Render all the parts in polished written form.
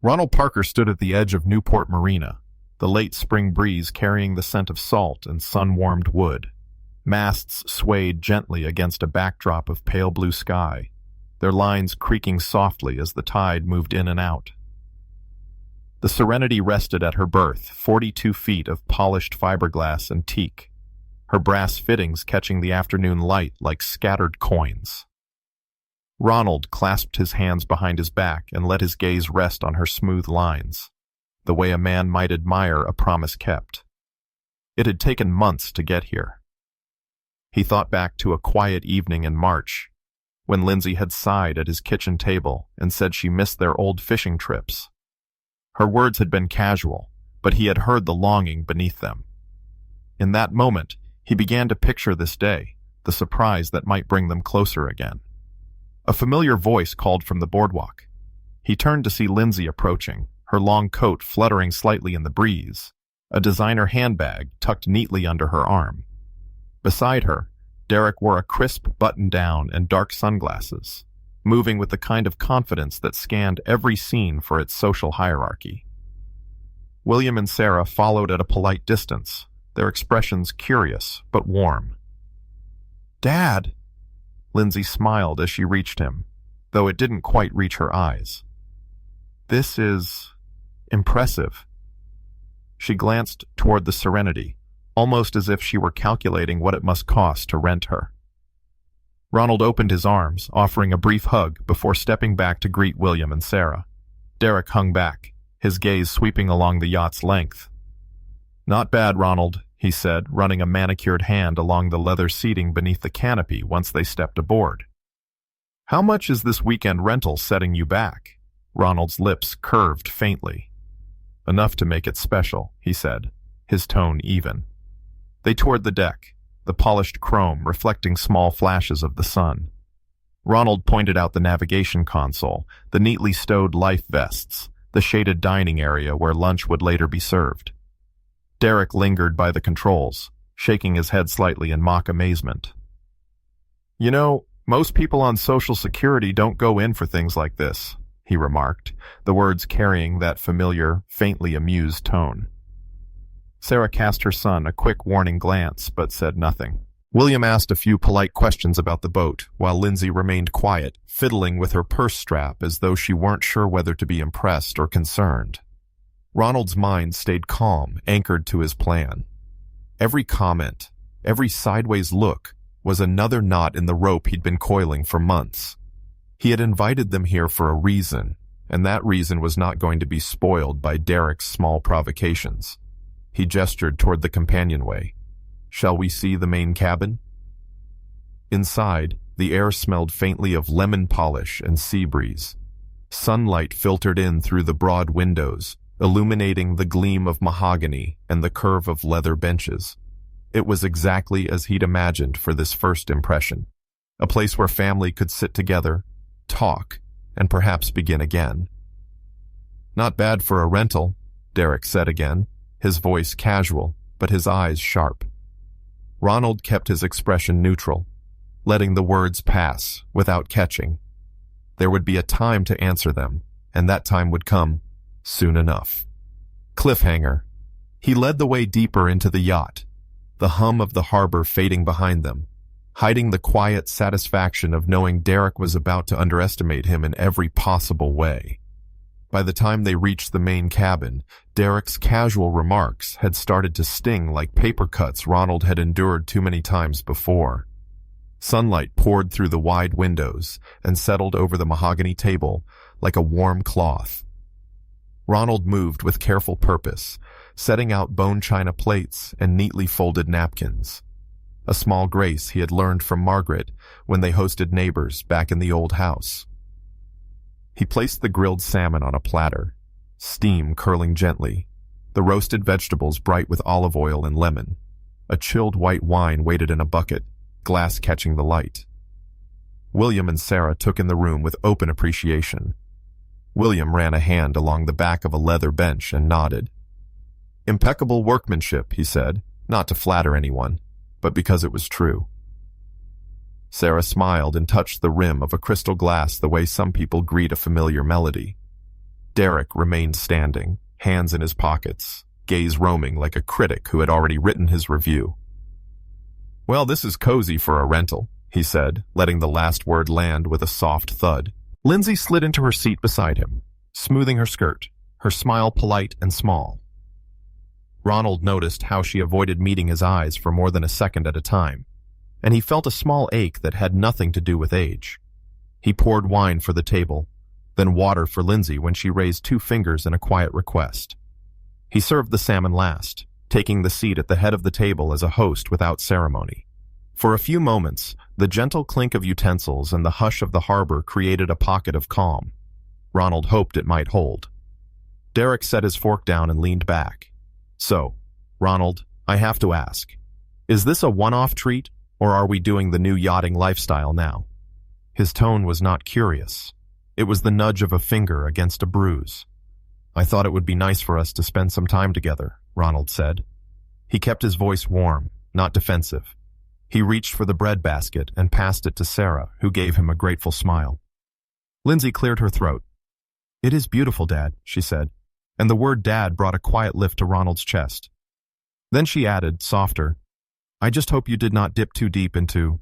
Ronald Parker stood at the edge of Newport Marina, the late spring breeze carrying the scent of salt and sun-warmed wood. Masts swayed gently against a backdrop of pale blue sky, their lines creaking softly as the tide moved in and out. The Serenity rested at her berth, 42 feet of polished fiberglass and teak, her brass fittings catching the afternoon light like scattered coins. Ronald clasped his hands behind his back and let his gaze rest on her smooth lines, the way a man might admire a promise kept. It had taken months to get here. He thought back to a quiet evening in March, when Lindsay had sighed at his kitchen table and said she missed their old fishing trips. Her words had been casual, but he had heard the longing beneath them. In that moment, he began to picture this day, the surprise that might bring them closer again. A familiar voice called from the boardwalk. He turned to see Lindsay approaching, her long coat fluttering slightly in the breeze, a designer handbag tucked neatly under her arm. Beside her, Derek wore a crisp button-down and dark sunglasses, moving with the kind of confidence that scanned every scene for its social hierarchy. William and Sarah followed at a polite distance, their expressions curious but warm. "Dad!" Lindsay smiled as she reached him, though it didn't quite reach her eyes. "This is impressive." She glanced toward the Serenity, almost as if she were calculating what it must cost to rent her. Ronald opened his arms, offering a brief hug before stepping back to greet William and Sarah. Derek hung back, his gaze sweeping along the yacht's length. "Not bad, Ronald," he said, running a manicured hand along the leather seating beneath the canopy once they stepped aboard. "How much is this weekend rental setting you back?" Ronald's lips curved faintly. "Enough to make it special," he said, his tone even. They toured the deck, the polished chrome reflecting small flashes of the sun. Ronald pointed out the navigation console, the neatly stowed life vests, the shaded dining area where lunch would later be served. Derek lingered by the controls, shaking his head slightly in mock amazement. "You know, most people on Social Security don't go in for things like this," he remarked, the words carrying that familiar, faintly amused tone. Sarah cast her son a quick warning glance, but said nothing. William asked a few polite questions about the boat, while Lindsay remained quiet, fiddling with her purse strap as though she weren't sure whether to be impressed or concerned. Ronald's mind stayed calm, anchored to his plan. Every comment, every sideways look, was another knot in the rope he'd been coiling for months. He had invited them here for a reason, and that reason was not going to be spoiled by Derek's small provocations. He gestured toward the companionway. "Shall we see the main cabin?" Inside, the air smelled faintly of lemon polish and sea breeze. Sunlight filtered in through the broad windows, illuminating the gleam of mahogany and the curve of leather benches. It was exactly as he'd imagined for this first impression, a place where family could sit together, talk, and perhaps begin again. "Not bad for a rental," Derek said again, his voice casual, but his eyes sharp. Ronald kept his expression neutral, letting the words pass without catching. There would be a time to answer them, and that time would come soon enough. Cliffhanger. He led the way deeper into the yacht, the hum of the harbor fading behind them, hiding the quiet satisfaction of knowing Derek was about to underestimate him in every possible way. By the time they reached the main cabin, Derek's casual remarks had started to sting like paper cuts Ronald had endured too many times before. Sunlight poured through the wide windows and settled over the mahogany table like a warm cloth. Ronald moved with careful purpose, setting out bone china plates and neatly folded napkins, a small grace he had learned from Margaret when they hosted neighbors back in the old house. He placed the grilled salmon on a platter, steam curling gently, the roasted vegetables bright with olive oil and lemon. A chilled white wine waited in a bucket, glass catching the light. William and Sarah took in the room with open appreciation. William ran a hand along the back of a leather bench and nodded. "Impeccable workmanship," he said, not to flatter anyone, but because it was true. Sarah smiled and touched the rim of a crystal glass the way some people greet a familiar melody. Derek remained standing, hands in his pockets, gaze roaming like a critic who had already written his review. "Well, this is cozy for a rental," he said, letting the last word land with a soft thud. Lindsay slid into her seat beside him, smoothing her skirt, her smile polite and small. Ronald noticed how she avoided meeting his eyes for more than a second at a time, and he felt a small ache that had nothing to do with age. He poured wine for the table, then water for Lindsay when she raised 2 fingers in a quiet request. He served the salmon last, taking the seat at the head of the table as a host without ceremony. For a few moments, the gentle clink of utensils and the hush of the harbor created a pocket of calm. Ronald hoped it might hold. Derek set his fork down and leaned back. "So, Ronald, I have to ask, is this a one-off treat, or are we doing the new yachting lifestyle now?" His tone was not curious. It was the nudge of a finger against a bruise. "I thought it would be nice for us to spend some time together," Ronald said. He kept his voice warm, not defensive. He reached for the bread basket and passed it to Sarah, who gave him a grateful smile. Lindsay cleared her throat. "It is beautiful, Dad," she said, and the word Dad brought a quiet lift to Ronald's chest. Then she added, softer, "I just hope you did not dip too deep into,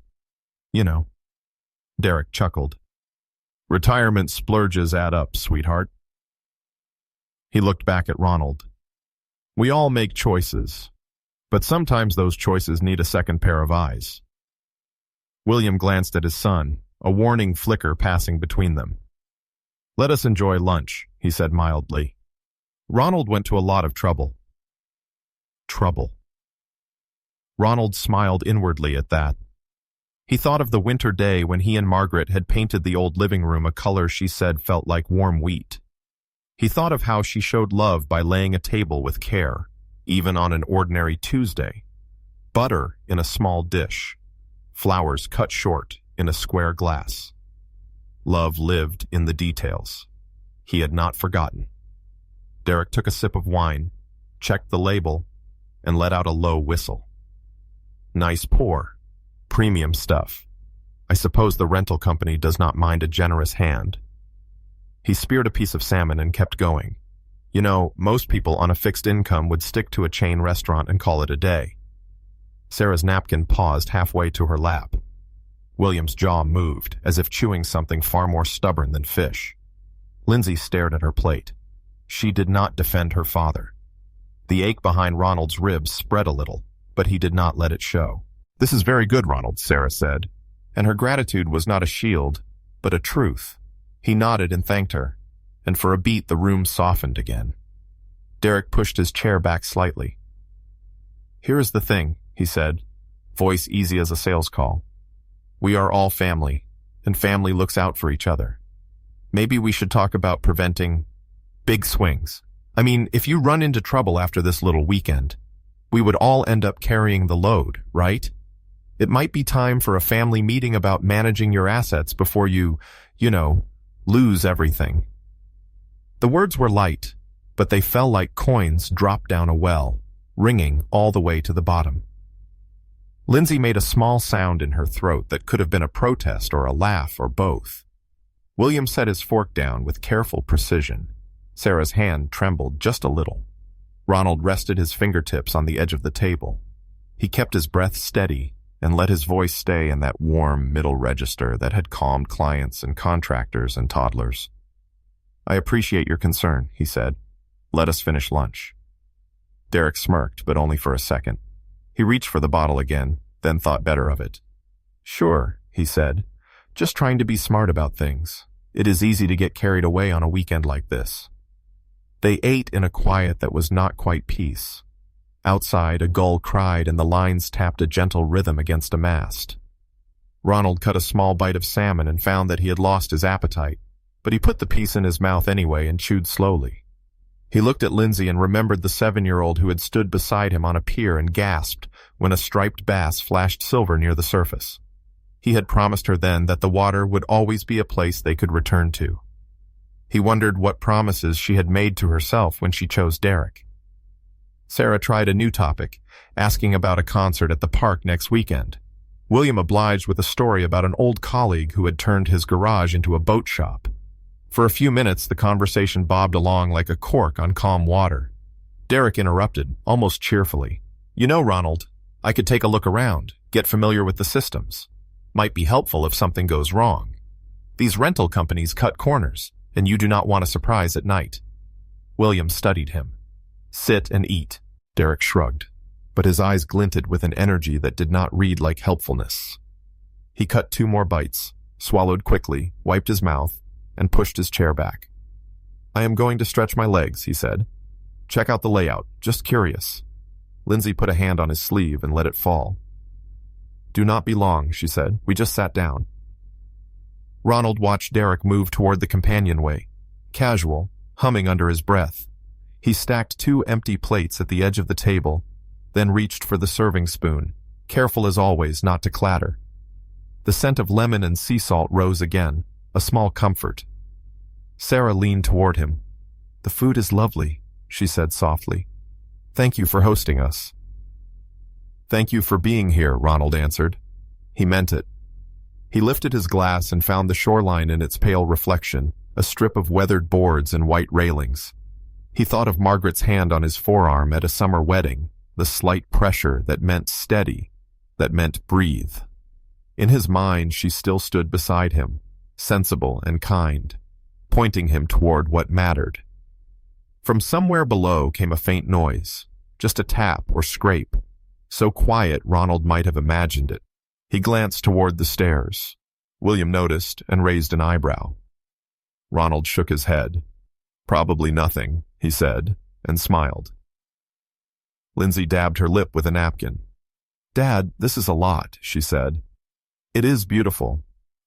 you know." Derek chuckled. "Retirement splurges add up, sweetheart." He looked back at Ronald. "We all make choices, but sometimes those choices need a second pair of eyes." William glanced at his son, a warning flicker passing between them. "Let us enjoy lunch," he said mildly. "Ronald went to a lot of trouble." Trouble. Ronald smiled inwardly at that. He thought of the winter day when he and Margaret had painted the old living room a color she said felt like warm wheat. He thought of how she showed love by laying a table with care, even on an ordinary Tuesday. Butter in a small dish. Flowers cut short in a square glass. Love lived in the details. He had not forgotten. Derek took a sip of wine, checked the label, and let out a low whistle. "Nice pour. Premium stuff. I suppose the rental company does not mind a generous hand." He speared a piece of salmon and kept going. "You know, most people on a fixed income would stick to a chain restaurant and call it a day." Sarah's napkin paused halfway to her lap. William's jaw moved, as if chewing something far more stubborn than fish. Lindsay stared at her plate. She did not defend her father. The ache behind Ronald's ribs spread a little, but he did not let it show. "This is very good, Ronald," Sarah said, and her gratitude was not a shield, but a truth. He nodded and thanked her, and for a beat the room softened again. Derek pushed his chair back slightly. "Here is the thing," he said, voice easy as a sales call. "We are all family, and family looks out for each other. Maybe we should talk about preventing big swings. I mean, if you run into trouble after this little weekend, we would all end up carrying the load, right? It might be time for a family meeting about managing your assets before you lose everything." The words were light, but they fell like coins dropped down a well, ringing all the way to the bottom. Lindsay made a small sound in her throat that could have been a protest or a laugh or both. William set his fork down with careful precision. Sarah's hand trembled just a little. Ronald rested his fingertips on the edge of the table. He kept his breath steady and let his voice stay in that warm middle register that had calmed clients and contractors and toddlers. "I appreciate your concern," he said. "Let us finish lunch." Derek smirked, but only for a second. He reached for the bottle again, then thought better of it. "Sure," he said, "just trying to be smart about things. It is easy to get carried away on a weekend like this." They ate in a quiet that was not quite peace. Outside, a gull cried and the lines tapped a gentle rhythm against a mast. Ronald cut a small bite of salmon and found that he had lost his appetite, but he put the piece in his mouth anyway and chewed slowly. He looked at Lindsay and remembered the 7-year-old who had stood beside him on a pier and gasped when a striped bass flashed silver near the surface. He had promised her then that the water would always be a place they could return to. He wondered what promises she had made to herself when she chose Derek. Sarah tried a new topic, asking about a concert at the park next weekend. William obliged with a story about an old colleague who had turned his garage into a boat shop. For a few minutes, the conversation bobbed along like a cork on calm water. Derek interrupted, almost cheerfully. You know, Ronald, I could take a look around, get familiar with the systems. Might be helpful if something goes wrong. These rental companies cut corners, and you do not want a surprise at night. William studied him. Sit and eat, Derek shrugged, but his eyes glinted with an energy that did not read like helpfulness. He cut 2 more bites, swallowed quickly, wiped his mouth, and pushed his chair back. I am going to stretch my legs, he said. Check out the layout, just curious. Lindsay put a hand on his sleeve and let it fall. Do not be long, she said. We just sat down. Ronald watched Derek move toward the companionway, casual, humming under his breath. He stacked 2 empty plates at the edge of the table, then reached for the serving spoon, careful as always not to clatter. The scent of lemon and sea salt rose again, a small comfort. Sarah leaned toward him. The food is lovely, she said softly. Thank you for hosting us. Thank you for being here, Ronald answered. He meant it. He lifted his glass and found the shoreline in its pale reflection, a strip of weathered boards and white railings. He thought of Margaret's hand on his forearm at a summer wedding, the slight pressure that meant steady, that meant breathe. In his mind, she still stood beside him, sensible and kind, pointing him toward what mattered. From somewhere below came a faint noise, just a tap or scrape, so quiet Ronald might have imagined it. He glanced toward the stairs. William noticed and raised an eyebrow. Ronald shook his head. Probably nothing, he said, and smiled. Lindsay dabbed her lip with a napkin. Dad, this is a lot, she said. It is beautiful,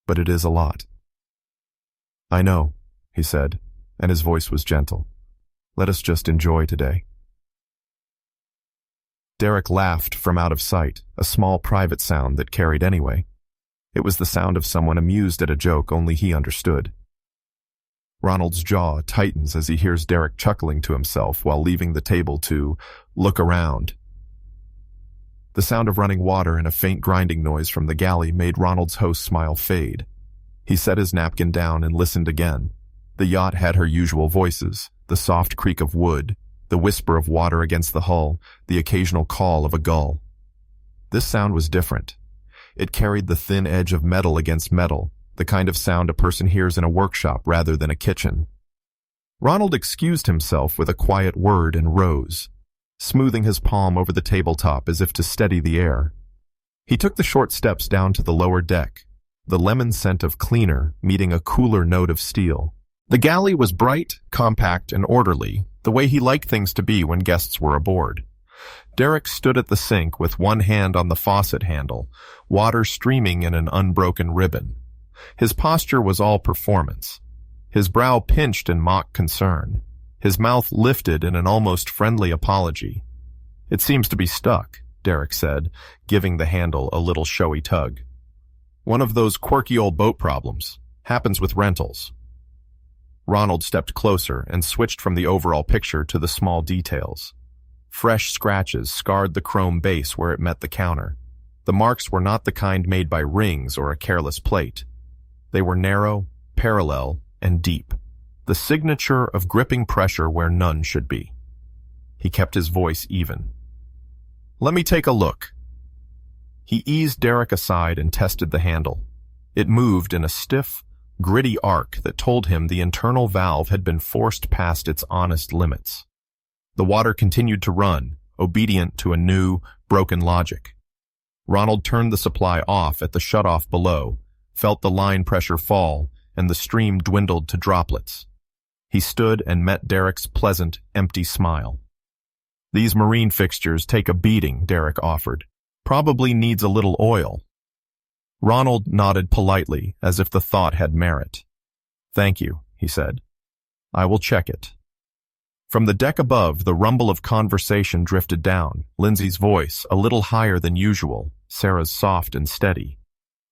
but it is a lot. I know, he said, and his voice was gentle. Let us just enjoy today. Derek laughed from out of sight, a small private sound that carried anyway. It was the sound of someone amused at a joke only he understood. Ronald's jaw tightens as he hears Derek chuckling to himself while leaving the table to look around. The sound of running water and a faint grinding noise from the galley made Ronald's host's smile fade. He set his napkin down and listened again. The yacht had her usual voices, the soft creak of wood, the whisper of water against the hull, the occasional call of a gull. This sound was different. It carried the thin edge of metal against metal, the kind of sound a person hears in a workshop rather than a kitchen. Ronald excused himself with a quiet word and rose, smoothing his palm over the tabletop as if to steady the air. He took the short steps down to the lower deck, the lemon scent of cleaner meeting a cooler note of steel. The galley was bright, compact, and orderly, the way he liked things to be when guests were aboard. Derek stood at the sink with one hand on the faucet handle, water streaming in an unbroken ribbon. His posture was all performance. His brow pinched in mock concern. His mouth lifted in an almost friendly apology. It seems to be stuck, Derek said, giving the handle a little showy tug. One of those quirky old boat problems. Happens with rentals. Ronald stepped closer and switched from the overall picture to the small details. Fresh scratches scarred the chrome base where it met the counter. The marks were not the kind made by rings or a careless plate. They were narrow, parallel, and deep, the signature of gripping pressure where none should be. He kept his voice even. Let me take a look. He eased Derek aside and tested the handle. It moved in a stiff, gritty arc that told him the internal valve had been forced past its honest limits. The water continued to run, obedient to a new, broken logic. Ronald turned the supply off at the shutoff below, felt the line pressure fall, and the stream dwindled to droplets. He stood and met Derek's pleasant, empty smile. These marine fixtures take a beating, Derek offered. Probably needs a little oil. Ronald nodded politely, as if the thought had merit. Thank you, he said. I will check it. From the deck above, the rumble of conversation drifted down, Lindsay's voice a little higher than usual, Sarah's soft and steady.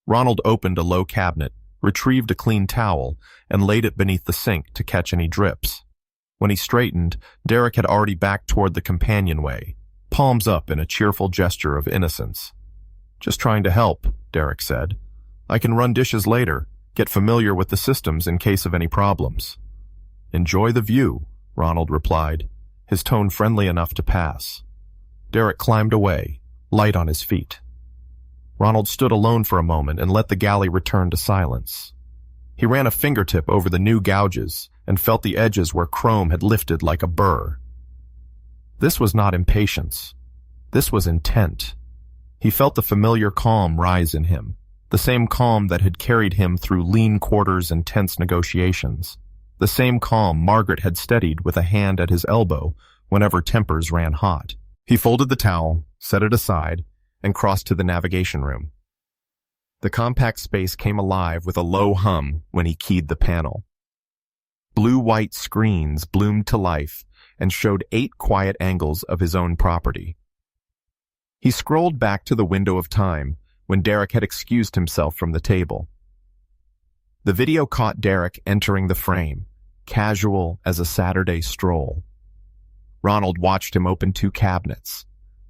Ronald opened a low cabinet, retrieved a clean towel, and laid it beneath the sink to catch any drips. When he straightened, Derek had already backed toward the companionway, palms up in a cheerful gesture of innocence. Just trying to help, Derek said. I can run dishes later. Get familiar with the systems in case of any problems. Enjoy the view, Ronald replied, his tone friendly enough to pass. Derek climbed away, light on his feet. Ronald stood alone for a moment and let the galley return to silence. He ran a fingertip over the new gouges and felt the edges where chrome had lifted like a burr. This was not impatience. This was intent. He felt the familiar calm rise in him, the same calm that had carried him through lean quarters and tense negotiations, the same calm Margaret had steadied with a hand at his elbow whenever tempers ran hot. He folded the towel, set it aside, and crossed to the navigation room. The compact space came alive with a low hum when he keyed the panel. Blue-white screens bloomed to life and showed 8 quiet angles of his own property. He scrolled back to the window of time when Derek had excused himself from the table. The video caught Derek entering the frame, casual as a Saturday stroll. Ronald watched him open 2 cabinets,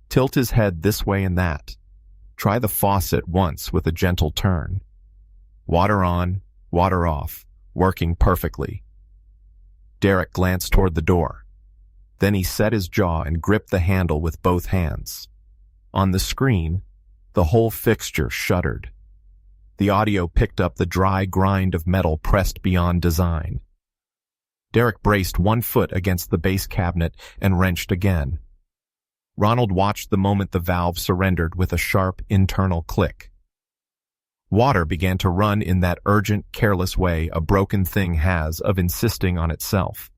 tilt his head this way and that, try the faucet once with a gentle turn. Water on, water off, working perfectly. Derek glanced toward the door. Then he set his jaw and gripped the handle with both hands. On the screen, the whole fixture shuddered. The audio picked up the dry grind of metal pressed beyond design. Derek braced one foot against the base cabinet and wrenched again. Ronald watched the moment the valve surrendered with a sharp internal click. Water began to run in that urgent, careless way a broken thing has of insisting on itself.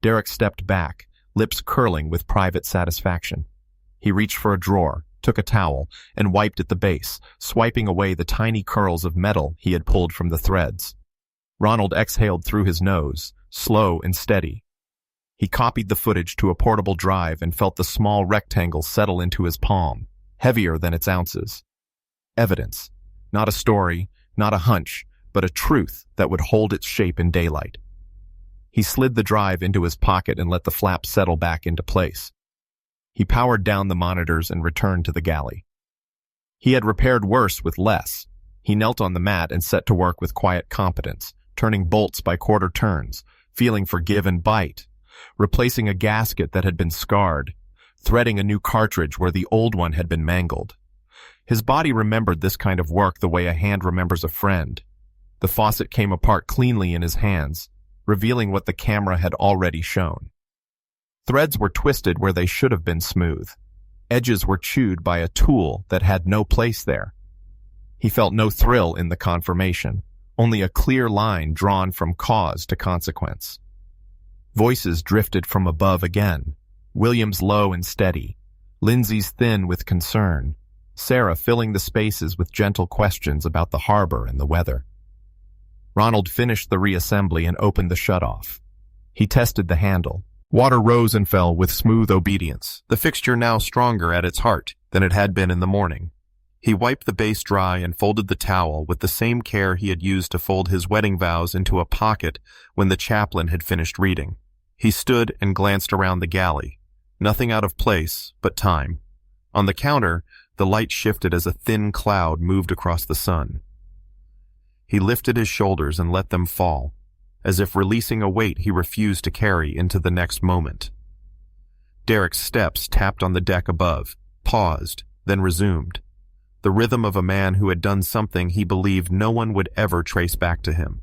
Derek stepped back, lips curling with private satisfaction. He reached for a drawer, took a towel, and wiped at the base, swiping away the tiny curls of metal he had pulled from the threads. Ronald exhaled through his nose, slow and steady. He copied the footage to a portable drive and felt the small rectangle settle into his palm, heavier than its ounces. Evidence. Not a story, not a hunch, but a truth that would hold its shape in daylight. He slid the drive into his pocket and let the flap settle back into place. He powered down the monitors and returned to the galley. He had repaired worse with less. He knelt on the mat and set to work with quiet competence, turning bolts by quarter turns, feeling for give and bite, replacing a gasket that had been scarred, threading a new cartridge where the old one had been mangled. His body remembered this kind of work the way a hand remembers a friend. The faucet came apart cleanly in his hands, revealing what the camera had already shown. Threads were twisted where they should have been smooth. Edges were chewed by a tool that had no place there. He felt no thrill in the confirmation, only a clear line drawn from cause to consequence. Voices drifted from above again, William's low and steady, Lindsay's thin with concern, Sarah filling the spaces with gentle questions about the harbor and the weather. Ronald finished the reassembly and opened the shutoff. He tested the handle. Water rose and fell with smooth obedience, the fixture now stronger at its heart than it had been in the morning. He wiped the base dry and folded the towel with the same care he had used to fold his wedding vows into a pocket when the chaplain had finished reading. He stood and glanced around the galley. Nothing out of place, but time. On the counter, the light shifted as a thin cloud moved across the sun. He lifted his shoulders and let them fall, as if releasing a weight he refused to carry into the next moment. Derek's steps tapped on the deck above, paused, then resumed. The rhythm of a man who had done something he believed no one would ever trace back to him.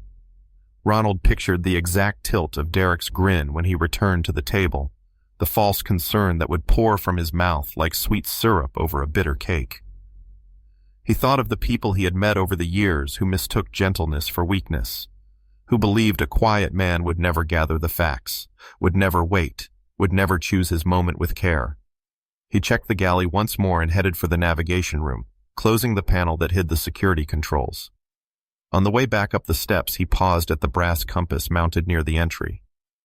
Ronald pictured the exact tilt of Derek's grin when he returned to the table, the false concern that would pour from his mouth like sweet syrup over a bitter cake. He thought of the people he had met over the years who mistook gentleness for weakness, who believed a quiet man would never gather the facts, would never wait, would never choose his moment with care. He checked the galley once more and headed for the navigation room, closing the panel that hid the security controls. On the way back up the steps, he paused at the brass compass mounted near the entry.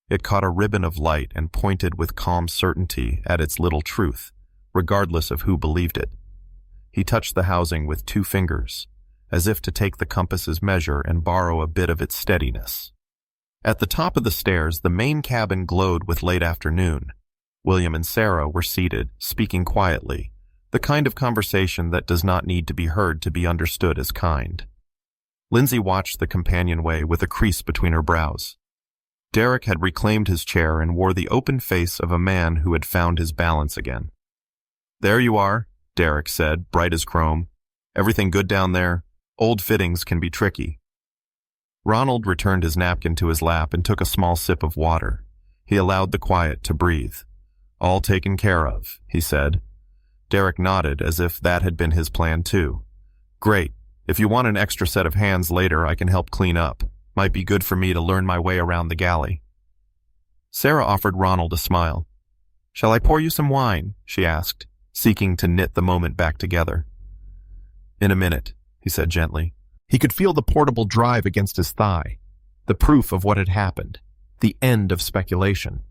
It caught a ribbon of light and pointed with calm certainty at its little truth, regardless of who believed it. He touched the housing with 2 fingers, as if to take the compass's measure and borrow a bit of its steadiness. At the top of the stairs, the main cabin glowed with late afternoon. William and Sarah were seated, speaking quietly, the kind of conversation that does not need to be heard to be understood as kind. Lindsay watched the companionway with a crease between her brows. Derek had reclaimed his chair and wore the open face of a man who had found his balance again. "There you are," Derek said, bright as chrome. "Everything good down there? Old fittings can be tricky." Ronald returned his napkin to his lap and took a small sip of water. He allowed the quiet to breathe. "All taken care of," he said. Derek nodded as if that had been his plan too. "Great. If you want an extra set of hands later, I can help clean up. Might be good for me to learn my way around the galley." Sarah offered Ronald a smile. "Shall I pour you some wine?" she asked, seeking to knit the moment back together. "In a minute," he said gently. He could feel the portable drive against his thigh, the proof of what had happened, the end of speculation.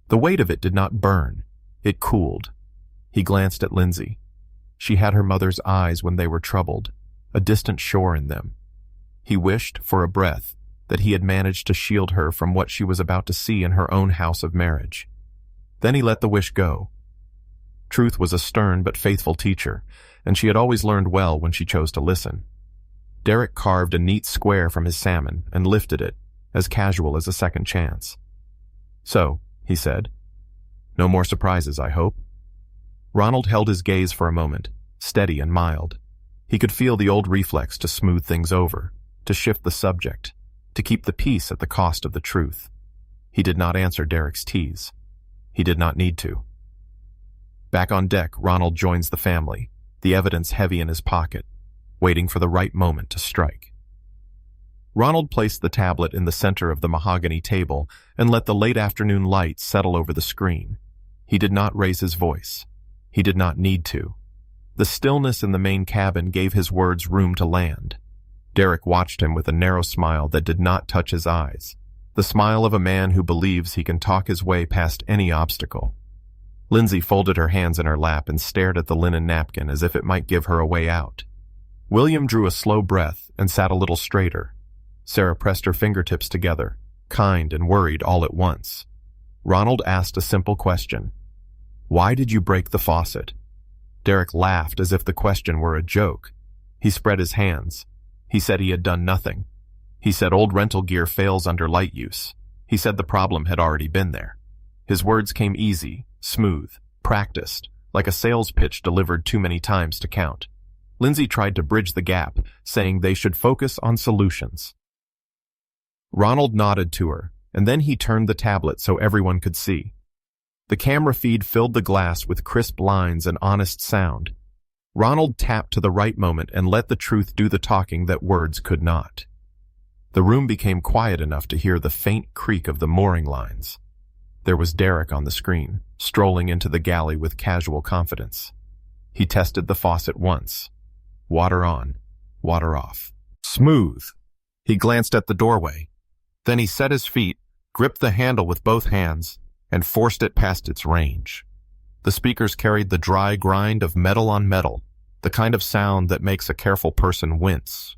The weight of it did not burn. It cooled. He glanced at Lindsay. She had her mother's eyes when they were troubled, a distant shore in them. He wished, for a breath, that he had managed to shield her from what she was about to see in her own house of marriage. Then he let the wish go. Truth was a stern but faithful teacher, and she had always learned well when she chose to listen. Derek carved a neat square from his salmon and lifted it, as casual as a second chance. "So," he said, "no more surprises, I hope?" Ronald held his gaze for a moment, steady and mild. He could feel the old reflex to smooth things over, to shift the subject, to keep the peace at the cost of the truth. He did not answer Derek's tease. He did not need to. Back on deck, Ronald joins the family, the evidence heavy in his pocket, waiting for the right moment to strike. Ronald placed the tablet in the center of the mahogany table and let the late afternoon light settle over the screen. He did not raise his voice. He did not need to. The stillness in the main cabin gave his words room to land. Derek watched him with a narrow smile that did not touch his eyes, the smile of a man who believes he can talk his way past any obstacle. Lindsay folded her hands in her lap and stared at the linen napkin as if it might give her a way out. William drew a slow breath and sat a little straighter. Sarah pressed her fingertips together, kind and worried all at once. Ronald asked a simple question. "Why did you break the faucet?" Derek laughed as if the question were a joke. He spread his hands. He said he had done nothing. He said old rental gear fails under light use. He said the problem had already been there. His words came easy, smooth, practiced, like a sales pitch delivered too many times to count. Lindsay tried to bridge the gap, saying they should focus on solutions. Ronald nodded to her, and then he turned the tablet so everyone could see. The camera feed filled the glass with crisp lines and honest sound. Ronald tapped to the right moment and let the truth do the talking that words could not. The room became quiet enough to hear the faint creak of the mooring lines. There was Derek on the screen, strolling into the galley with casual confidence. He tested the faucet once. Water on, water off. Smooth. He glanced at the doorway. Then he set his feet, gripped the handle with both hands, and forced it past its range. The speakers carried the dry grind of metal on metal, the kind of sound that makes a careful person wince.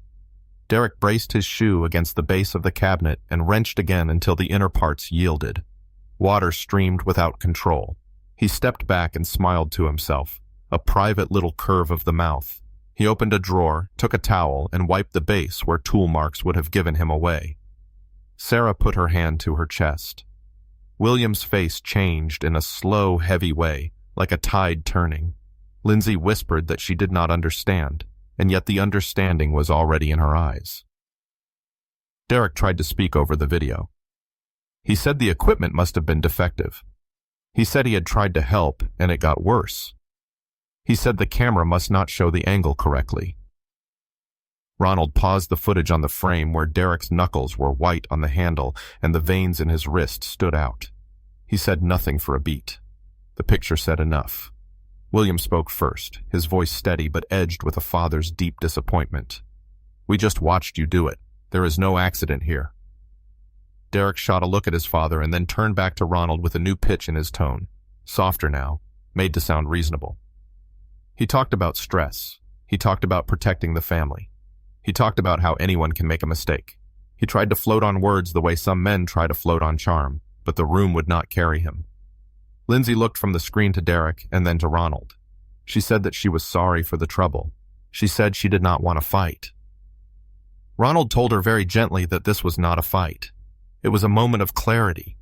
Derek braced his shoe against the base of the cabinet and wrenched again until the inner parts yielded. Water streamed without control. He stepped back and smiled to himself, a private little curve of the mouth. He opened a drawer, took a towel, and wiped the base where tool marks would have given him away. Sarah put her hand to her chest. William's face changed in a slow, heavy way, like a tide turning. Lindsay whispered that she did not understand, and yet the understanding was already in her eyes. Derek tried to speak over the video. He said the equipment must have been defective. He said he had tried to help, and it got worse. He said the camera must not show the angle correctly. Ronald paused the footage on the frame where Derek's knuckles were white on the handle and the veins in his wrist stood out. He said nothing for a beat. The picture said enough. William spoke first, his voice steady but edged with a father's deep disappointment. "We just watched you do it. There is no accident here." Derek shot a look at his father and then turned back to Ronald with a new pitch in his tone, softer now, made to sound reasonable. He talked about stress. He talked about protecting the family. He talked about how anyone can make a mistake. He tried to float on words the way some men try to float on charm, but the room would not carry him. Lindsay looked from the screen to Derek and then to Ronald. She said that she was sorry for the trouble. She said she did not want to fight. Ronald told her very gently that this was not a fight. It was a moment of clarity.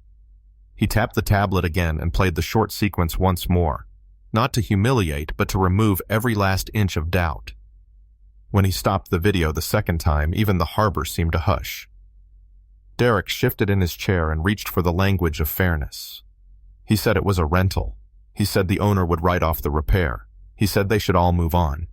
He tapped the tablet again and played the short sequence once more, not to humiliate, but to remove every last inch of doubt. When he stopped the video the second time, even the harbor seemed to hush. Derek shifted in his chair and reached for the language of fairness. He said it was a rental. He said the owner would write off the repair. He said they should all move on.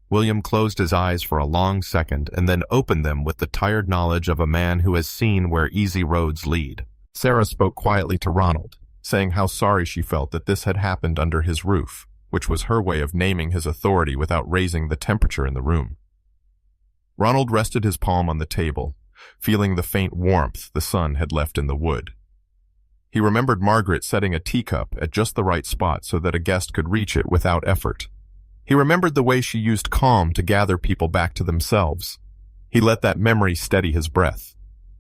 William closed his eyes for a long second and then opened them with the tired knowledge of a man who has seen where easy roads lead. Sarah spoke quietly to Ronald, saying how sorry she felt that this had happened under his roof, which was her way of naming his authority without raising the temperature in the room. Ronald rested his palm on the table, feeling the faint warmth the sun had left in the wood. He remembered Margaret setting a teacup at just the right spot so that a guest could reach it without effort. He remembered the way she used calm to gather people back to themselves. He let that memory steady his breath.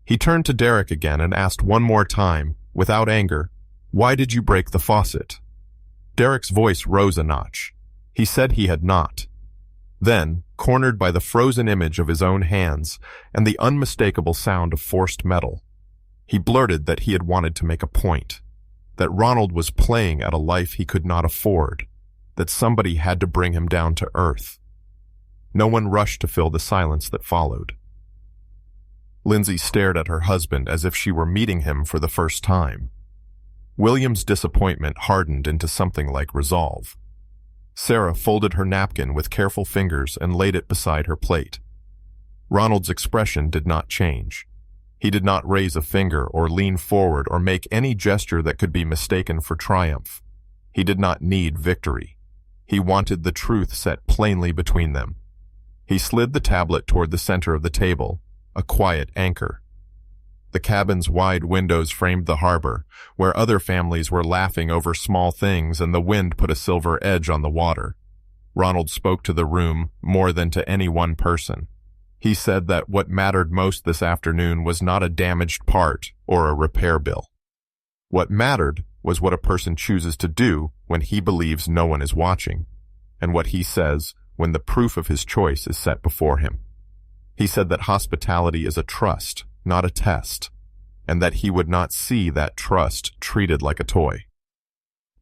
He turned to Derek again and asked one more time, without anger, "Why did you break the faucet?" Derek's voice rose a notch. He said he had not. Then, cornered by the frozen image of his own hands and the unmistakable sound of forced metal, he blurted that he had wanted to make a point, that Ronald was playing at a life he could not afford, that somebody had to bring him down to earth. No one rushed to fill the silence that followed. Lindsay stared at her husband as if she were meeting him for the first time. William's disappointment hardened into something like resolve. Sarah folded her napkin with careful fingers and laid it beside her plate. Ronald's expression did not change. He did not raise a finger or lean forward or make any gesture that could be mistaken for triumph. He did not need victory. He wanted the truth set plainly between them. He slid the tablet toward the center of the table, a quiet anchor. The cabin's wide windows framed the harbor, where other families were laughing over small things and the wind put a silver edge on the water. Ronald spoke to the room more than to any one person. He said that what mattered most this afternoon was not a damaged part or a repair bill. What mattered was what a person chooses to do when he believes no one is watching, and what he says when the proof of his choice is set before him. He said that hospitality is a trust, not a test, and that he would not see that trust treated like a toy.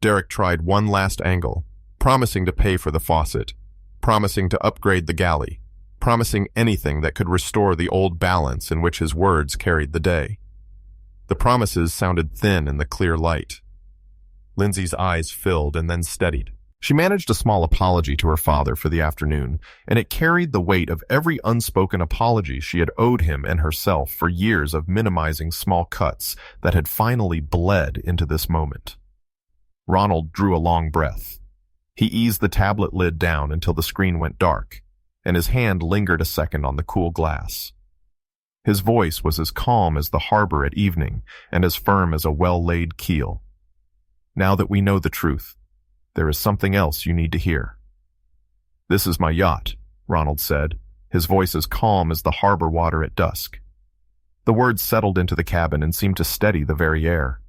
Derek tried one last angle, promising to pay for the faucet, promising to upgrade the galley, promising anything that could restore the old balance in which his words carried the day. The promises sounded thin in the clear light. Lindsay's eyes filled and then steadied. She managed a small apology to her father for the afternoon, and it carried the weight of every unspoken apology she had owed him and herself for years of minimizing small cuts that had finally bled into this moment. Ronald drew a long breath. He eased the tablet lid down until the screen went dark, and his hand lingered a second on the cool glass. His voice was as calm as the harbor at evening and as firm as a well-laid keel. "Now that we know the truth, there is something else you need to hear." "This is my yacht," Ronald said, his voice as calm as the harbor water at dusk. The words settled into the cabin and seemed to steady the very air.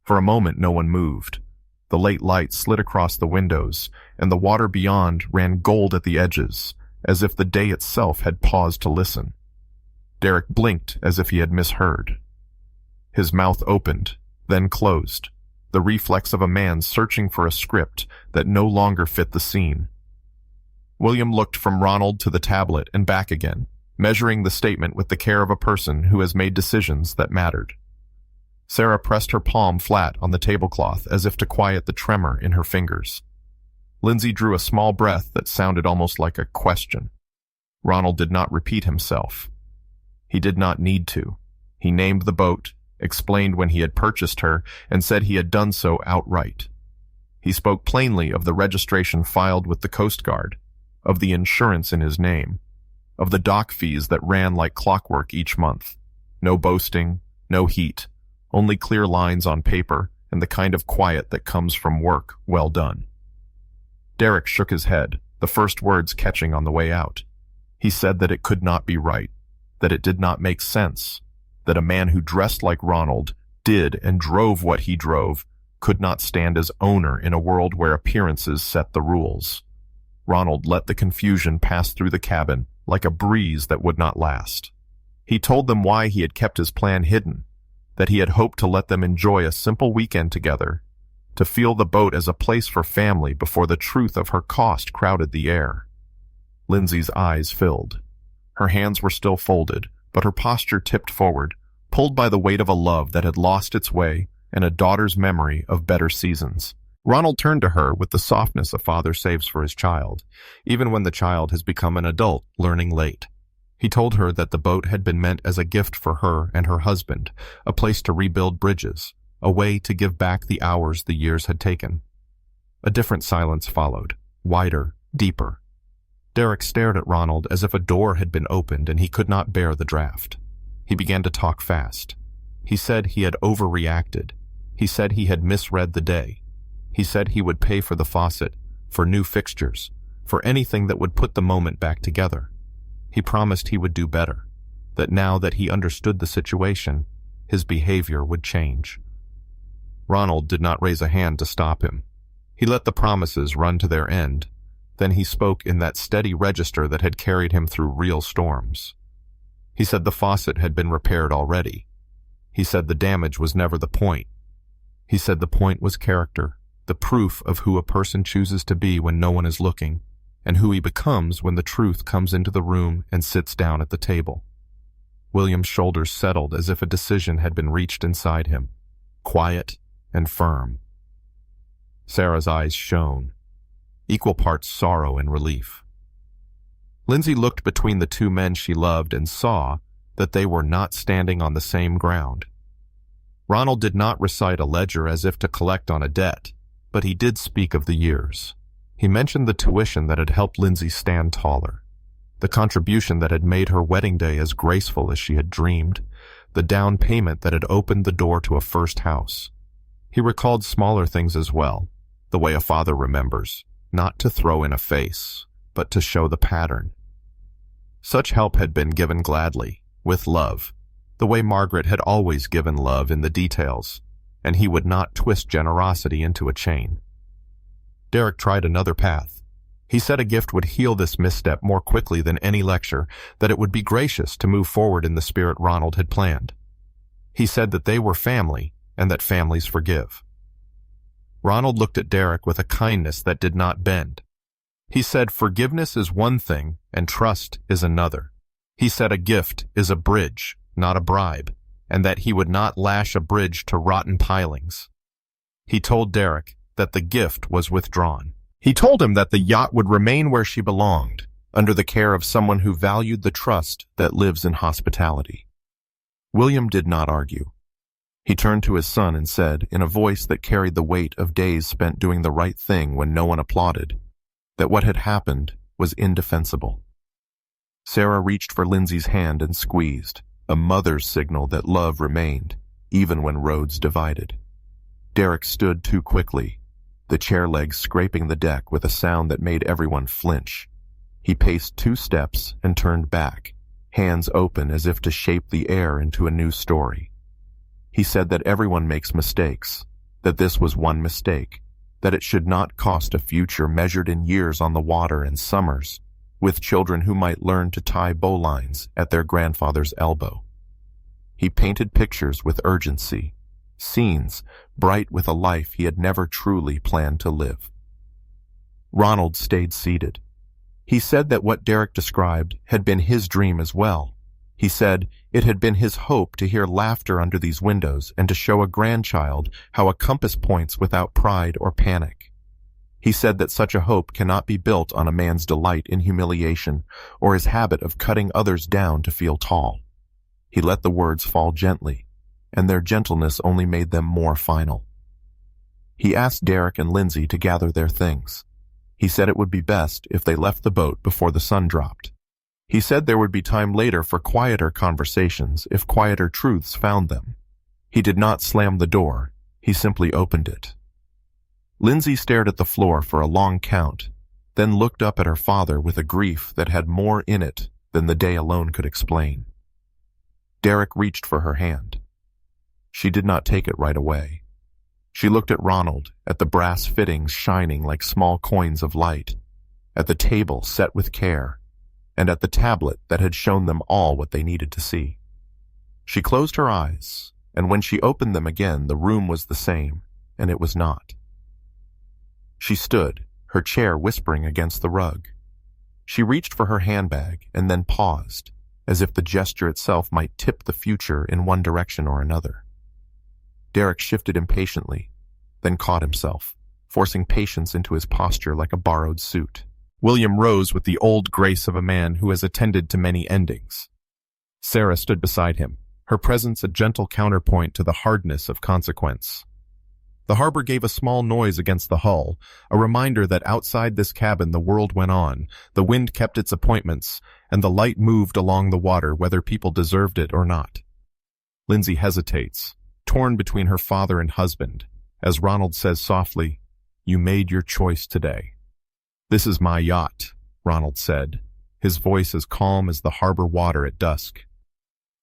For a moment no one moved. The late light slid across the windows, and the water beyond ran gold at the edges, as if the day itself had paused to listen. Derek blinked as if he had misheard. His mouth opened, then closed, the reflex of a man searching for a script that no longer fit the scene. William looked from Ronald to the tablet and back again, measuring the statement with the care of a person who has made decisions that mattered. Sarah pressed her palm flat on the tablecloth as if to quiet the tremor in her fingers. Lindsay drew a small breath that sounded almost like a question. Ronald did not repeat himself. He did not need to. He named the boat, explained when he had purchased her, and said he had done so outright. He spoke plainly of the registration filed with the Coast Guard, of the insurance in his name, of the dock fees that ran like clockwork each month. No boasting, no heat, only clear lines on paper and the kind of quiet that comes from work well done. Derek shook his head, the first words catching on the way out. He said that it could not be right, that it did not make sense, that a man who dressed like Ronald, did and drove what he drove, could not stand as owner in a world where appearances set the rules. Ronald let the confusion pass through the cabin like a breeze that would not last. He told them why he had kept his plan hidden, that he had hoped to let them enjoy a simple weekend together, to feel the boat as a place for family before the truth of her cost crowded the air. Lindsay's eyes filled. Her hands were still folded, but her posture tipped forward, pulled by the weight of a love that had lost its way and a daughter's memory of better seasons. Ronald turned to her with the softness a father saves for his child, even when the child has become an adult, learning late. He told her that the boat had been meant as a gift for her and her husband, a place to rebuild bridges, a way to give back the hours the years had taken. A different silence followed, wider, deeper. Derek stared at Ronald as if a door had been opened and he could not bear the draft. He began to talk fast. He said he had overreacted. He said he had misread the day. He said he would pay for the faucet, for new fixtures, for anything that would put the moment back together. He promised he would do better, that now that he understood the situation, his behavior would change. Ronald did not raise a hand to stop him. He let the promises run to their end. Then he spoke in that steady register that had carried him through real storms. He said the faucet had been repaired already. He said the damage was never the point. He said the point was character, the proof of who a person chooses to be when no one is looking, and who he becomes when the truth comes into the room and sits down at the table. William's shoulders settled as if a decision had been reached inside him, quiet and firm. Sarah's eyes shone, equal parts sorrow and relief. Lindsay looked between the two men she loved and saw that they were not standing on the same ground. Ronald did not recite a ledger as if to collect on a debt, but he did speak of the years. He mentioned the tuition that had helped Lindsay stand taller, the contribution that had made her wedding day as graceful as she had dreamed, the down payment that had opened the door to a first house. He recalled smaller things as well, the way a father remembers, not to throw in a face, but to show the pattern. Such help had been given gladly, with love, the way Margaret had always given love in the details, and he would not twist generosity into a chain. Derek tried another path. He said a gift would heal this misstep more quickly than any lecture, that it would be gracious to move forward in the spirit Ronald had planned. He said that they were family, and that families forgive. Ronald looked at Derek with a kindness that did not bend. He said forgiveness is one thing and trust is another. He said a gift is a bridge, not a bribe, and that he would not lash a bridge to rotten pilings. He told Derek that the gift was withdrawn. He told him that the yacht would remain where she belonged, under the care of someone who valued the trust that lives in hospitality. William did not argue. He turned to his son and said, in a voice that carried the weight of days spent doing the right thing when no one applauded, that what had happened was indefensible. Sarah reached for Lindsay's hand and squeezed, a mother's signal that love remained, even when roads divided. Derek stood too quickly, the chair legs scraping the deck with a sound that made everyone flinch. He paced 2 steps and turned back, hands open as if to shape the air into a new story. He said that everyone makes mistakes, that this was one mistake, that it should not cost a future measured in years on the water and summers, with children who might learn to tie bowlines at their grandfather's elbow. He painted pictures with urgency, scenes bright with a life he had never truly planned to live. Ronald stayed seated. He said that what Derek described had been his dream as well. He said it had been his hope to hear laughter under these windows and to show a grandchild how a compass points without pride or panic. He said that such a hope cannot be built on a man's delight in humiliation or his habit of cutting others down to feel tall. He let the words fall gently, and their gentleness only made them more final. He asked Derek and Lindsay to gather their things. He said it would be best if they left the boat before the sun dropped. He said there would be time later for quieter conversations if quieter truths found them. He did not slam the door, he simply opened it. Lindsay stared at the floor for a long count, then looked up at her father with a grief that had more in it than the day alone could explain. Derek reached for her hand. She did not take it right away. She looked at Ronald, at the brass fittings shining like small coins of light, at the table set with care, and at the tablet that had shown them all what they needed to see. She closed her eyes, and when she opened them again, the room was the same, and it was not. She stood, her chair whispering against the rug. She reached for her handbag and then paused, as if the gesture itself might tip the future in one direction or another. Derek shifted impatiently, then caught himself, forcing patience into his posture like a borrowed suit. William rose with the old grace of a man who has attended to many endings. Sarah stood beside him, her presence a gentle counterpoint to the hardness of consequence. The harbor gave a small noise against the hull, a reminder that outside this cabin the world went on, the wind kept its appointments, and the light moved along the water whether people deserved it or not. Lindsay hesitates, torn between her father and husband, as Ronald says softly, "You made your choice today." "This is my yacht," Ronald said, his voice as calm as the harbor water at dusk.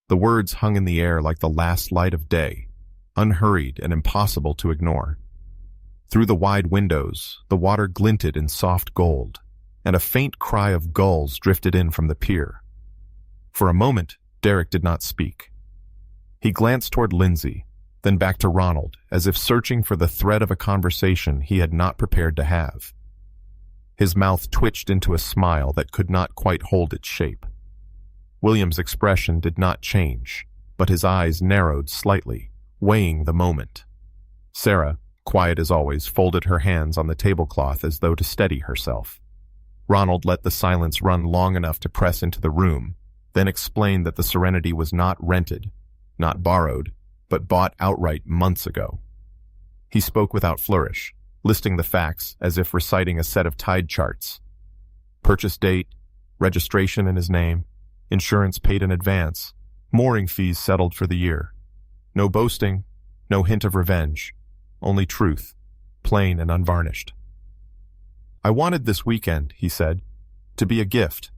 The words hung in the air like the last light of day, unhurried and impossible to ignore. Through the wide windows, the water glinted in soft gold, and a faint cry of gulls drifted in from the pier. For a moment, Derek did not speak. He glanced toward Lindsay, then back to Ronald, as if searching for the thread of a conversation he had not prepared to have. His mouth twitched into a smile that could not quite hold its shape. William's expression did not change, but his eyes narrowed slightly, weighing the moment. Sarah, quiet as always, folded her hands on the tablecloth as though to steady herself. Ronald let the silence run long enough to press into the room, then explained that the Serenity was not rented, not borrowed, but bought outright months ago. He spoke without flourish, listing the facts as if reciting a set of tide charts. Purchase date, registration in his name, insurance paid in advance, mooring fees settled for the year. No boasting, no hint of revenge, only truth, plain and unvarnished. "I wanted this weekend," he said, "to be a gift,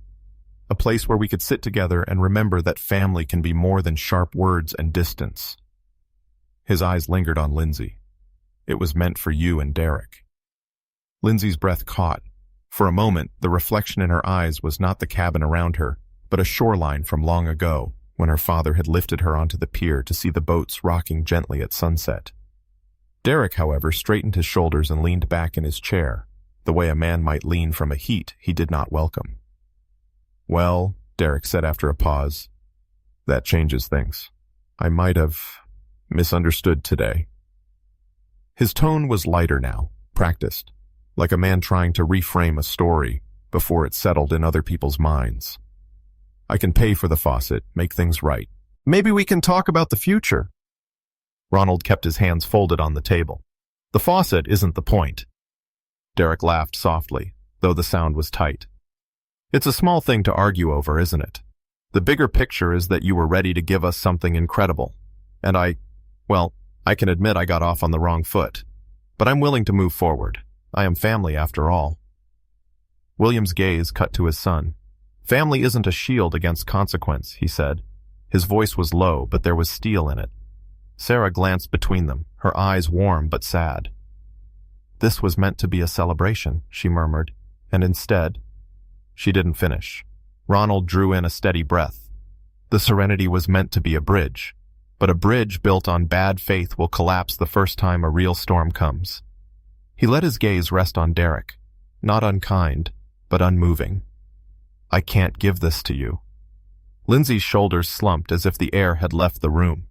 a place where we could sit together and remember that family can be more than sharp words and distance." His eyes lingered on Lindsay. "It was meant for you and Derek." Lindsay's breath caught. For a moment, the reflection in her eyes was not the cabin around her, but a shoreline from long ago, when her father had lifted her onto the pier to see the boats rocking gently at sunset. Derek, however, straightened his shoulders and leaned back in his chair, the way a man might lean from a heat he did not welcome. "Well," Derek said after a pause, "that changes things. I might have misunderstood today." His tone was lighter now, practiced, like a man trying to reframe a story before it settled in other people's minds. "I can pay for the faucet, make things right. Maybe we can talk about the future." Ronald kept his hands folded on the table. "The faucet isn't the point." Derek laughed softly, though the sound was tight. "It's a small thing to argue over, isn't it? The bigger picture is that you were ready to give us something incredible. And I can admit I got off on the wrong foot. But I'm willing to move forward. I am family after all." William's gaze cut to his son. "Family isn't a shield against consequence," he said. His voice was low, but there was steel in it. Sarah glanced between them, her eyes warm but sad. "This was meant to be a celebration," she murmured, and instead, she didn't finish. Ronald drew in a steady breath. "The Serenity was meant to be a bridge, but a bridge built on bad faith will collapse the first time a real storm comes." He let his gaze rest on Derek, not unkind, but unmoving. "I can't give this to you." Lindsay's shoulders slumped as if the air had left the room.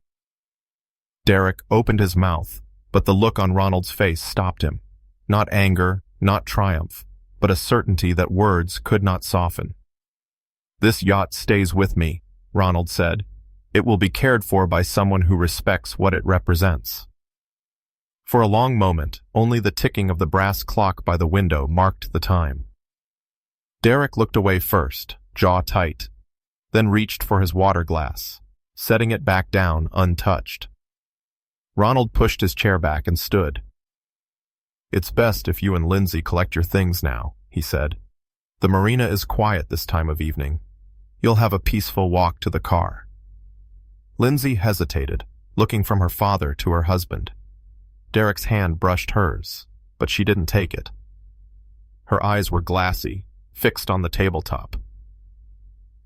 Derek opened his mouth, but the look on Ronald's face stopped him. Not anger, not triumph, but a certainty that words could not soften. "This yacht stays with me," Ronald said. "It will be cared for by someone who respects what it represents." For a long moment, only the ticking of the brass clock by the window marked the time. Derek looked away first, jaw tight, then reached for his water glass, setting it back down untouched. Ronald pushed his chair back and stood. "It's best if you and Lindsay collect your things now," he said. "The marina is quiet this time of evening. You'll have a peaceful walk to the car." Lindsay hesitated, looking from her father to her husband. Derek's hand brushed hers, but she didn't take it. Her eyes were glassy, fixed on the tabletop.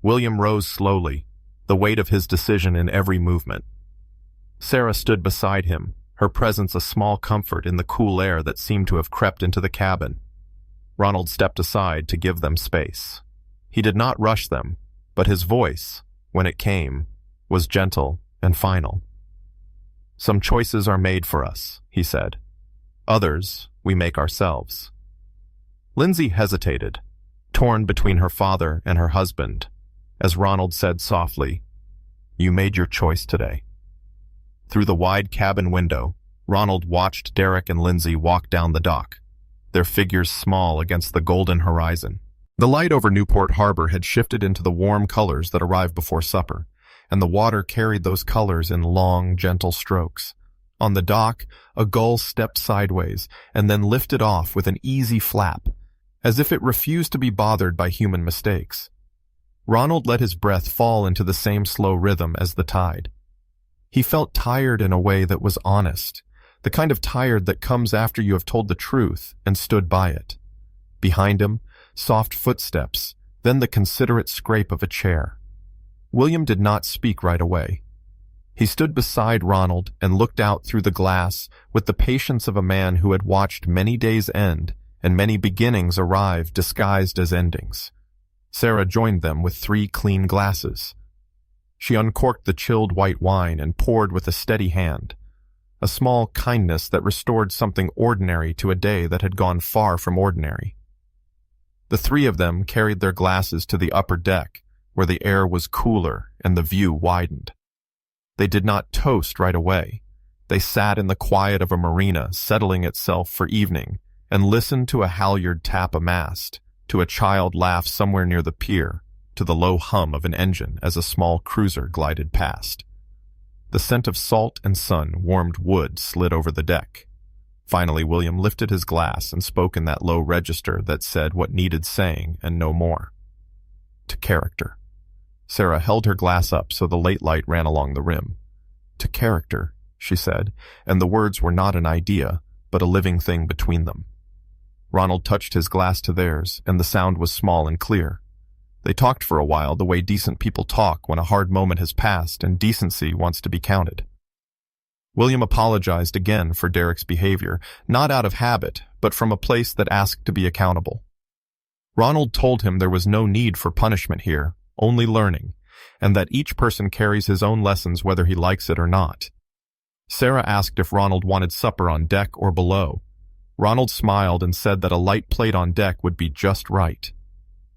William rose slowly, the weight of his decision in every movement. Sarah stood beside him, her presence a small comfort in the cool air that seemed to have crept into the cabin. Ronald stepped aside to give them space. He did not rush them, but his voice, when it came, was gentle and final. "Some choices are made for us," he said. "Others we make ourselves." Lindsay hesitated, torn between her father and her husband, as Ronald said softly, "You made your choice today." Through the wide cabin window, Ronald watched Derek and Lindsay walk down the dock, their figures small against the golden horizon. The light over Newport Harbor had shifted into the warm colors that arrived before supper, and the water carried those colors in long, gentle strokes. On the dock, a gull stepped sideways and then lifted off with an easy flap, as if it refused to be bothered by human mistakes. Ronald let his breath fall into the same slow rhythm as the tide. He felt tired in a way that was honest, the kind of tired that comes after you have told the truth and stood by it. Behind him, soft footsteps, then the considerate scrape of a chair. William did not speak right away. He stood beside Ronald and looked out through the glass with the patience of a man who had watched many days end and many beginnings arrive disguised as endings. Sarah joined them with 3 clean glasses. She uncorked the chilled white wine and poured with a steady hand, a small kindness that restored something ordinary to a day that had gone far from ordinary. The 3 of them carried their glasses to the upper deck, where the air was cooler and the view widened. They did not toast right away. They sat in the quiet of a marina settling itself for evening and listened to a halyard tap a mast, to a child laugh somewhere near the pier, to the low hum of an engine as a small cruiser glided past. The scent of salt and sun warmed wood slid over the deck. Finally, William lifted his glass and spoke in that low register that said what needed saying and no more. "To character." Sarah held her glass up so the late light ran along the rim. "To character," she said, and the words were not an idea, but a living thing between them. Ronald touched his glass to theirs, and the sound was small and clear. They talked for a while the way decent people talk when a hard moment has passed and decency wants to be counted. William apologized again for Derek's behavior, not out of habit, but from a place that asked to be accountable. Ronald told him there was no need for punishment here, only learning, and that each person carries his own lessons whether he likes it or not. Sarah asked if Ronald wanted supper on deck or below. Ronald smiled and said that a light plate on deck would be just right.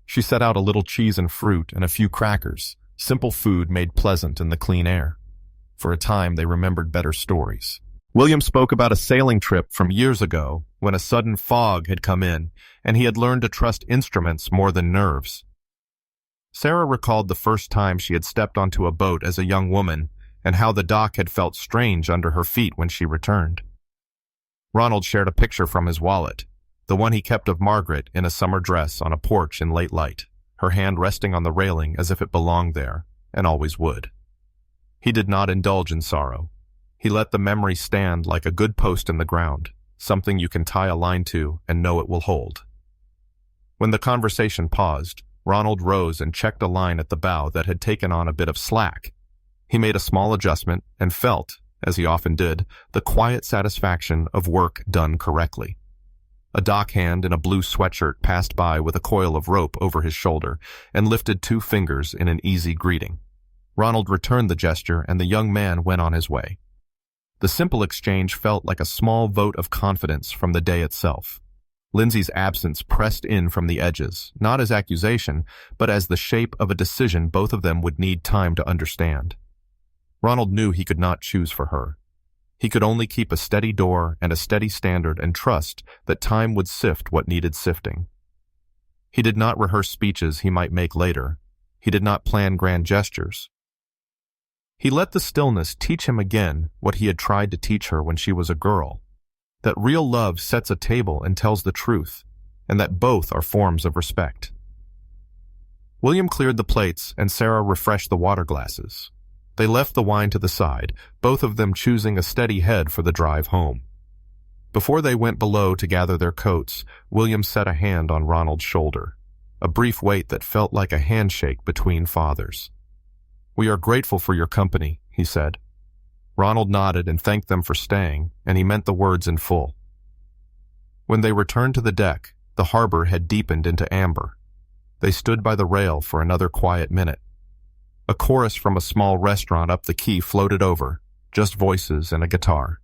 She set out a little cheese and fruit and a few crackers, simple food made pleasant in the clean air. For a time, they remembered better stories. William spoke about a sailing trip from years ago when a sudden fog had come in and he had learned to trust instruments more than nerves. Sarah recalled the first time she had stepped onto a boat as a young woman and how the dock had felt strange under her feet when she returned. Ronald shared a picture from his wallet, the one he kept of Margaret in a summer dress on a porch in late light, her hand resting on the railing as if it belonged there, and always would. He did not indulge in sorrow. He let the memory stand like a good post in the ground, something you can tie a line to and know it will hold. When the conversation paused, Ronald rose and checked a line at the bow that had taken on a bit of slack. He made a small adjustment and felt, as he often did, the quiet satisfaction of work done correctly. A dockhand in a blue sweatshirt passed by with a coil of rope over his shoulder and lifted 2 fingers in an easy greeting. Ronald returned the gesture and the young man went on his way. The simple exchange felt like a small vote of confidence from the day itself. Lindsay's absence pressed in from the edges, not as accusation, but as the shape of a decision both of them would need time to understand. Ronald knew he could not choose for her. He could only keep a steady door and a steady standard and trust that time would sift what needed sifting. He did not rehearse speeches he might make later. He did not plan grand gestures. He let the stillness teach him again what he had tried to teach her when she was a girl, that real love sets a table and tells the truth, and that both are forms of respect. William cleared the plates and Sarah refreshed the water glasses. They left the wine to the side, both of them choosing a steady head for the drive home. Before they went below to gather their coats, William set a hand on Ronald's shoulder. a brief wait that felt like a handshake between fathers. "We are grateful for your company," he said. Ronald nodded and thanked them for staying, and he meant the words in full. When they returned to the deck, the harbor had deepened into amber. They stood by the rail for another quiet minute. A chorus from a small restaurant up the quay floated over, just voices and a guitar.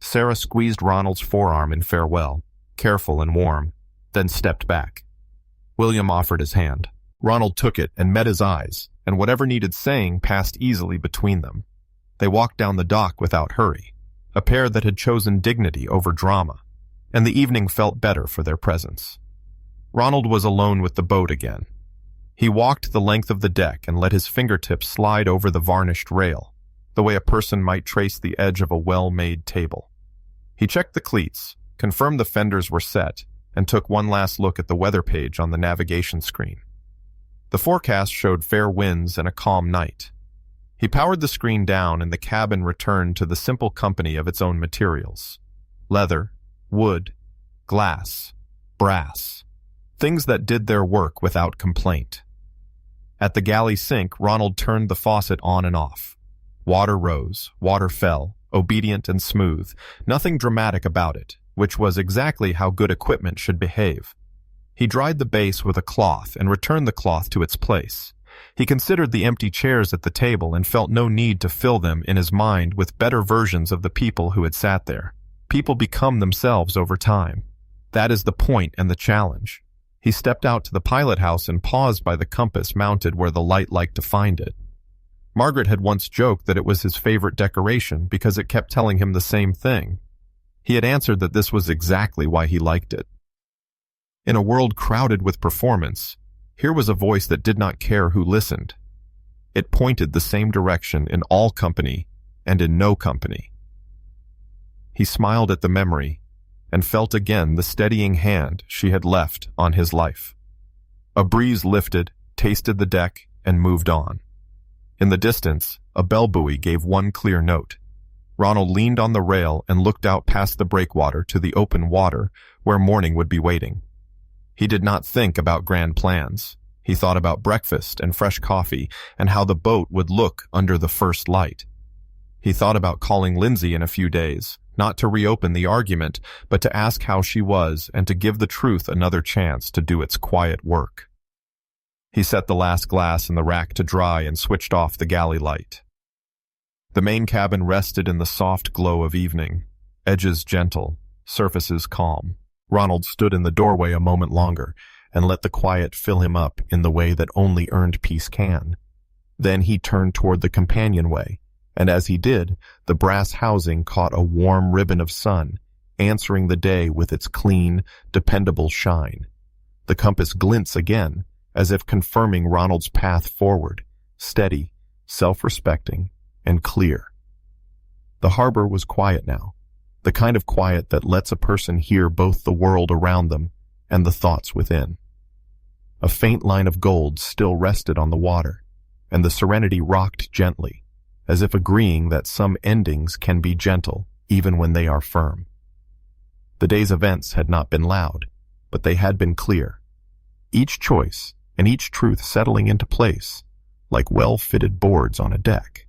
Sarah squeezed Ronald's forearm in farewell, careful and warm, then stepped back. William offered his hand. Ronald took it and met his eyes, and whatever needed saying passed easily between them. They walked down the dock without hurry, a pair that had chosen dignity over drama, and the evening felt better for their presence. Ronald was alone with the boat again. He walked the length of the deck and let his fingertips slide over the varnished rail, the way a person might trace the edge of a well-made table. He checked the cleats, confirmed the fenders were set, and took one last look at the weather page on the navigation screen. The forecast showed fair winds and a calm night. He powered the screen down and the cabin returned to the simple company of its own materials. Leather, wood, glass, brass, things that did their work without complaint. At the galley sink, Ronald turned the faucet on and off. Water rose, water fell, obedient and smooth, nothing dramatic about it, which was exactly how good equipment should behave. He dried the base with a cloth and returned the cloth to its place. He considered the empty chairs at the table and felt no need to fill them in his mind with better versions of the people who had sat there. People become themselves over time. That is the point and the challenge. He stepped out to the pilot house and paused by the compass mounted where the light liked to find it. Margaret had once joked that it was his favorite decoration because it kept telling him the same thing. He had answered that this was exactly why he liked it. In a world crowded with performance, here was a voice that did not care who listened. It pointed the same direction in all company and in no company. He smiled at the memory and felt again the steadying hand she had left on his life. A breeze lifted, tasted the deck, and moved on. In the distance, a bell buoy gave one clear note. Ronald leaned on the rail and looked out past the breakwater to the open water where morning would be waiting. He did not think about grand plans. He thought about breakfast and fresh coffee and how the boat would look under the first light. He thought about calling Lindsay in a few days, not to reopen the argument, but to ask how she was and to give the truth another chance to do its quiet work. He set the last glass in the rack to dry and switched off the galley light. The main cabin rested in the soft glow of evening, edges gentle, surfaces calm. Ronald stood in the doorway a moment longer and let the quiet fill him up in the way that only earned peace can. Then he turned toward the companionway, and as he did, the brass housing caught a warm ribbon of sun, answering the day with its clean, dependable shine. The compass glints again, as if confirming Ronald's path forward, steady, self-respecting, and clear. The harbor was quiet now, the kind of quiet that lets a person hear both the world around them and the thoughts within. A faint line of gold still rested on the water, and the Serenity rocked gently, as if agreeing that some endings can be gentle even when they are firm. The day's events had not been loud, but they had been clear. Each choice and each truth settling into place, like well-fitted boards on a deck.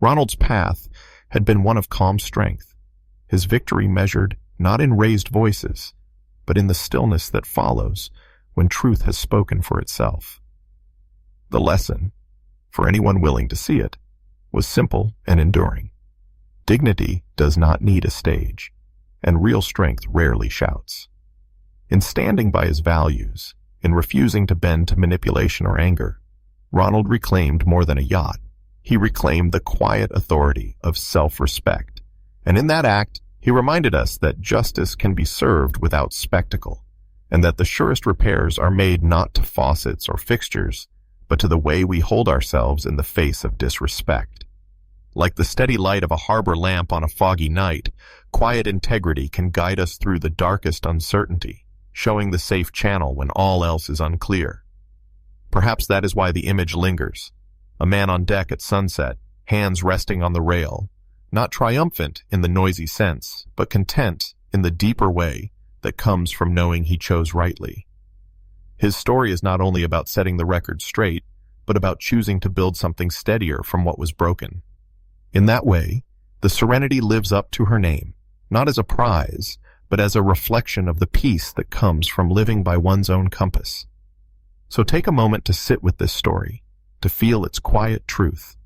Ronald's path had been one of calm strength, his victory measured not in raised voices, but in the stillness that follows when truth has spoken for itself. The lesson, for anyone willing to see it, was simple and enduring. Dignity does not need a stage, and real strength rarely shouts. In standing by his values, in refusing to bend to manipulation or anger, Ronald reclaimed more than a yacht. He reclaimed the quiet authority of self-respect. And in that act, he reminded us that justice can be served without spectacle, and that the surest repairs are made not to faucets or fixtures, but to the way we hold ourselves in the face of disrespect. Like the steady light of a harbor lamp on a foggy night, quiet integrity can guide us through the darkest uncertainty, showing the safe channel when all else is unclear. Perhaps that is why the image lingers. A man on deck at sunset, hands resting on the rail, not triumphant in the noisy sense, but content in the deeper way that comes from knowing he chose rightly. His story is not only about setting the record straight, but about choosing to build something steadier from what was broken. In that way, the Serenity lives up to her name, not as a prize, but as a reflection of the peace that comes from living by one's own compass. So take a moment to sit with this story, to feel its quiet truth.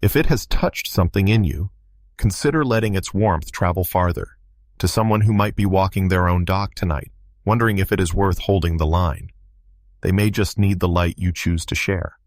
If it has touched something in you, consider letting its warmth travel farther, to someone who might be walking their own dock tonight, wondering if it is worth holding the line. They may just need the light you choose to share.